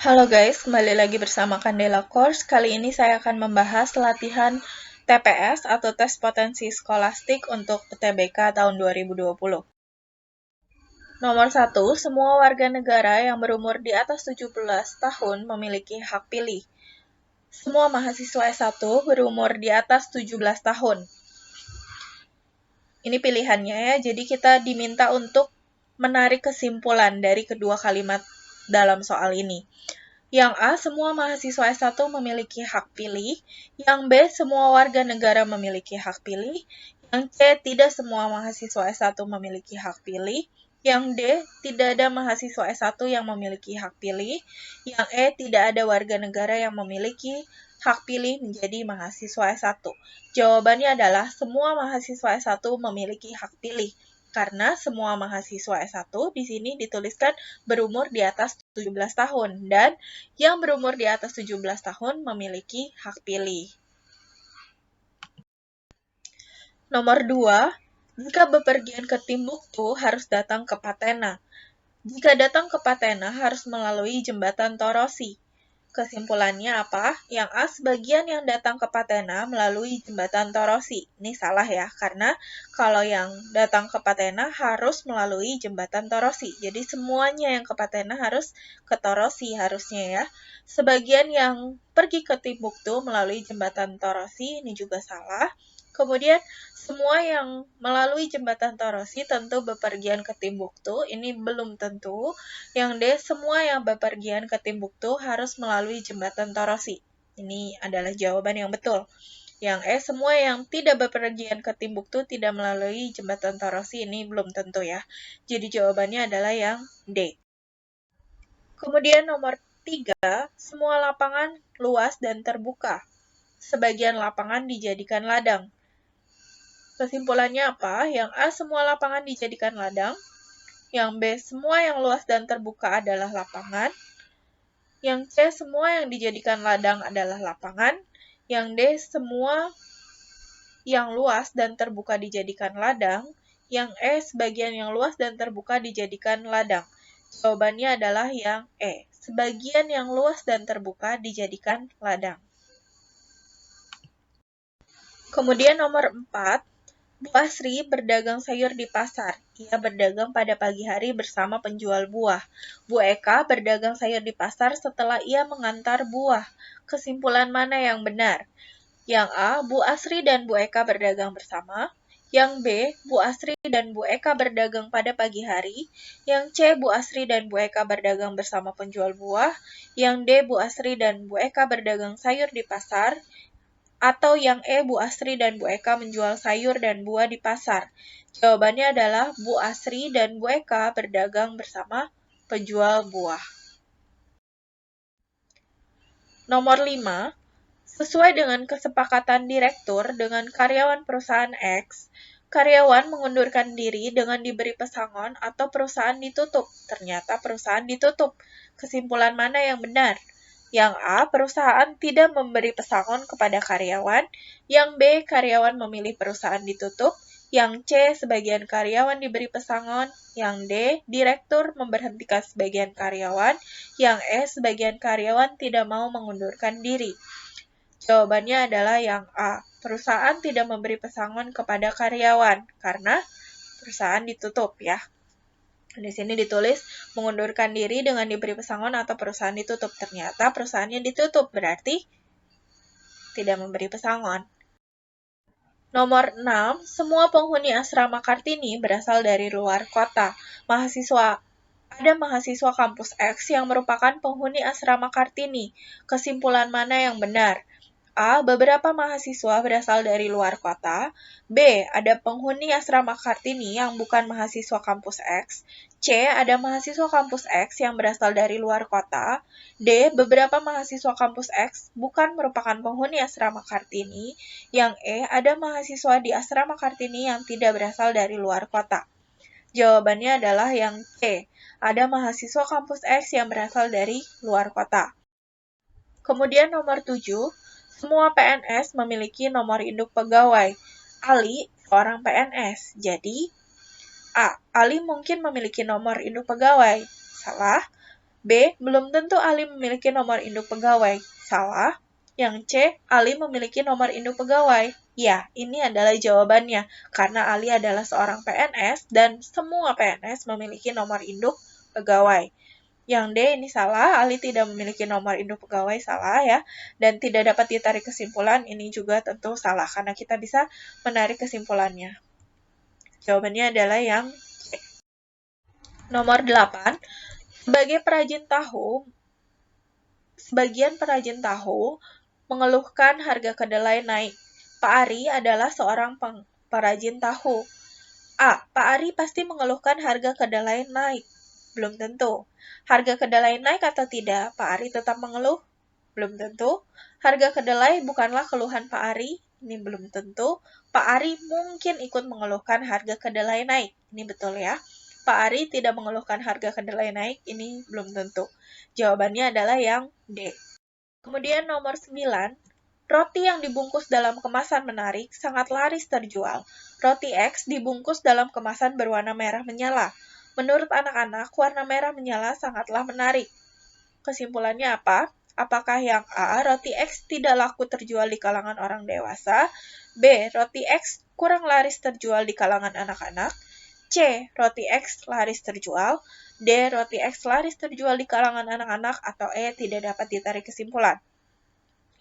Halo guys, kembali lagi bersama Candela Course. Kali ini saya akan membahas latihan TPS atau Tes Potensi Skolastik untuk UTBK tahun 2020. Nomor 1, semua warga negara yang berumur di atas 17 tahun memiliki hak pilih. Semua mahasiswa S1 berumur di atas 17 tahun. Ini pilihannya ya, jadi kita diminta untuk menarik kesimpulan dari kedua kalimat dalam soal ini. Yang A, semua mahasiswa S1 memiliki hak pilih. Yang B, semua warga negara memiliki hak pilih. Yang C, tidak semua mahasiswa S1 memiliki hak pilih. Yang D, tidak ada mahasiswa S1 yang memiliki hak pilih. Yang E, tidak ada warga negara yang memiliki hak pilih menjadi mahasiswa S1. Jawabannya adalah semua mahasiswa S1 memiliki hak pilih. Karena semua mahasiswa S1 di sini dituliskan berumur di atas 17 tahun dan yang berumur di atas 17 tahun memiliki hak pilih. Nomor 2, jika bepergian ke Timbuktu harus datang ke Patena. Jika datang ke Patena harus melalui jembatan Torosi. Kesimpulannya apa? Yang A, sebagian yang datang ke Patena melalui jembatan Torosi. Ini salah ya, karena kalau yang datang ke Patena harus melalui jembatan Torosi. Jadi semuanya yang ke Patena harus ke Torosi harusnya ya. Sebagian yang pergi ke Timbuktu melalui jembatan Torosi, ini juga salah. Kemudian semua yang melalui jembatan Torosi tentu bepergian ke Timbuktu, ini belum tentu. Yang D, semua yang bepergian ke Timbuktu harus melalui jembatan Torosi. Ini adalah jawaban yang betul. Yang E, semua yang tidak bepergian ke Timbuktu tidak melalui jembatan Torosi, ini belum tentu ya. Jadi jawabannya adalah yang D. Kemudian nomor 3, semua lapangan luas dan terbuka. Sebagian lapangan dijadikan ladang. Kesimpulannya apa? Yang A, semua lapangan dijadikan ladang. Yang B, semua yang luas dan terbuka adalah lapangan. Yang C, semua yang dijadikan ladang adalah lapangan. Yang D, semua yang luas dan terbuka dijadikan ladang. Yang E, sebagian yang luas dan terbuka dijadikan ladang. Jawabannya adalah yang E, sebagian yang luas dan terbuka dijadikan ladang. Kemudian nomor 4, Bu Asri berdagang sayur di pasar. Ia berdagang pada pagi hari bersama penjual buah. Bu Eka berdagang sayur di pasar setelah ia mengantar buah. Kesimpulan mana yang benar? Yang A, Bu Asri dan Bu Eka berdagang bersama. Yang B, Bu Asri dan Bu Eka berdagang pada pagi hari. Yang C, Bu Asri dan Bu Eka berdagang bersama penjual buah. Yang D, Bu Asri dan Bu Eka berdagang sayur di pasar. Atau yang E, Bu Asri dan Bu Eka menjual sayur dan buah di pasar. Jawabannya adalah Bu Asri dan Bu Eka berdagang bersama penjual buah. Nomor 5, sesuai dengan kesepakatan direktur dengan karyawan perusahaan X, karyawan mengundurkan diri dengan diberi pesangon atau perusahaan ditutup. Ternyata perusahaan ditutup. Kesimpulan mana yang benar? Yang A, perusahaan tidak memberi pesangon kepada karyawan. Yang B, karyawan memilih perusahaan ditutup. Yang C, sebagian karyawan diberi pesangon. Yang D, direktur memberhentikan sebagian karyawan. Yang E, sebagian karyawan tidak mau mengundurkan diri. Jawabannya adalah yang A, perusahaan tidak memberi pesangon kepada karyawan karena perusahaan ditutup ya. Di sini ditulis mengundurkan diri dengan diberi pesangon atau perusahaan ditutup. Ternyata perusahaannya ditutup, berarti tidak memberi pesangon. Nomor 6, semua penghuni asrama Kartini berasal dari luar kota. Ada mahasiswa kampus X yang merupakan penghuni asrama Kartini. Kesimpulan mana yang benar? A, beberapa mahasiswa berasal dari luar kota. B, ada penghuni asrama Kartini yang bukan mahasiswa kampus X. C, ada mahasiswa kampus X yang berasal dari luar kota. D, beberapa mahasiswa kampus X bukan merupakan penghuni asrama Kartini. Yang E, ada mahasiswa di asrama Kartini yang tidak berasal dari luar kota. Jawabannya adalah yang C, ada mahasiswa kampus X yang berasal dari luar kota. Kemudian nomor 7, semua PNS memiliki nomor induk pegawai. Ali seorang PNS, jadi A, Ali mungkin memiliki nomor induk pegawai. Salah. B. Belum tentu Ali memiliki nomor induk pegawai. Salah. Yang C. Ali memiliki nomor induk pegawai. Ya, ini adalah jawabannya. Karena Ali adalah seorang PNS dan semua PNS memiliki nomor induk pegawai. Yang D ini salah, Ali tidak memiliki nomor induk pegawai, salah ya. Dan tidak dapat ditarik kesimpulan, ini juga tentu salah. Karena kita bisa menarik kesimpulannya. Jawabannya adalah yang C. Nomor 8. Sebagian perajin tahu mengeluhkan harga kedelai naik. Pak Ari adalah seorang perajin tahu. A. Pak Ari pasti mengeluhkan harga kedelai naik. Belum tentu. Harga kedelai naik atau tidak, Pak Ari tetap mengeluh? Belum tentu. Harga kedelai bukanlah keluhan Pak Ari? Ini belum tentu. Pak Ari mungkin ikut mengeluhkan harga kedelai naik. Ini betul ya. Pak Ari tidak mengeluhkan harga kedelai naik, ini belum tentu. Jawabannya adalah yang D. Kemudian nomor 9, roti yang dibungkus dalam kemasan menarik sangat laris terjual. Roti X dibungkus dalam kemasan berwarna merah menyala. Menurut anak-anak, warna merah menyala sangatlah menarik. Kesimpulannya apa? Apakah yang A, roti X tidak laku terjual di kalangan orang dewasa? B, roti X kurang laris terjual di kalangan anak-anak? C, roti X laris terjual? D, roti X laris terjual di kalangan anak-anak? Atau E, tidak dapat ditarik kesimpulan?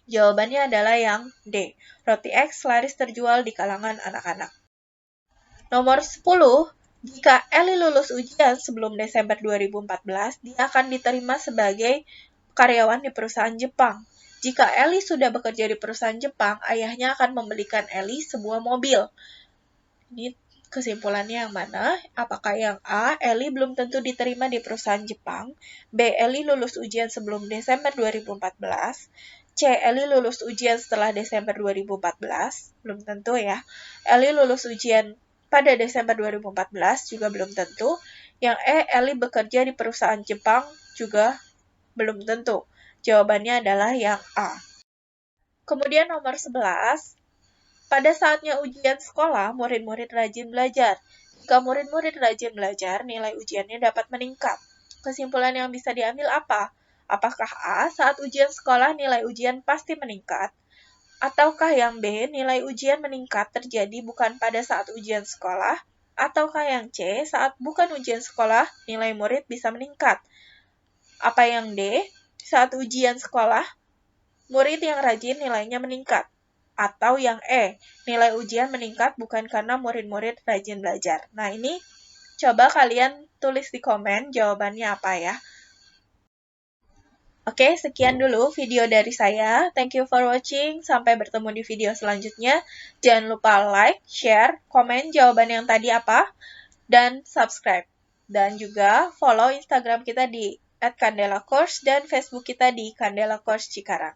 Jawabannya adalah yang D, roti X laris terjual di kalangan anak-anak. Nomor 10, jika Eli lulus ujian sebelum Desember 2014, dia akan diterima sebagai karyawan di perusahaan Jepang. Jika Eli sudah bekerja di perusahaan Jepang, ayahnya akan membelikan Eli sebuah mobil. Ini kesimpulannya yang mana? Apakah yang A, Eli belum tentu diterima di perusahaan Jepang? B, Eli lulus ujian sebelum Desember 2014? C, Eli lulus ujian setelah Desember 2014? Belum tentu ya. Eli lulus ujian pada Desember 2014 juga belum tentu. Yang E, Eli bekerja di perusahaan Jepang juga belum tentu. Jawabannya adalah yang A. Kemudian nomor 11, pada saatnya ujian sekolah, murid-murid rajin belajar. Jika murid-murid rajin belajar, nilai ujiannya dapat meningkat. Kesimpulan yang bisa diambil apa? Apakah A, saat ujian sekolah nilai ujian pasti meningkat? Ataukah yang B, nilai ujian meningkat terjadi bukan pada saat ujian sekolah? Ataukah yang C, saat bukan ujian sekolah, nilai murid bisa meningkat? Apa yang D, saat ujian sekolah, murid yang rajin nilainya meningkat? Atau yang E, nilai ujian meningkat bukan karena murid-murid rajin belajar. Nah, ini coba kalian tulis di komen jawabannya apa ya. Oke, sekian dulu video dari saya. Thank you for watching. Sampai bertemu di video selanjutnya. Jangan lupa like, share, komen jawaban yang tadi apa, dan subscribe. Dan juga follow Instagram kita di @Candela Course dan Facebook kita di Candela Course Cikarang.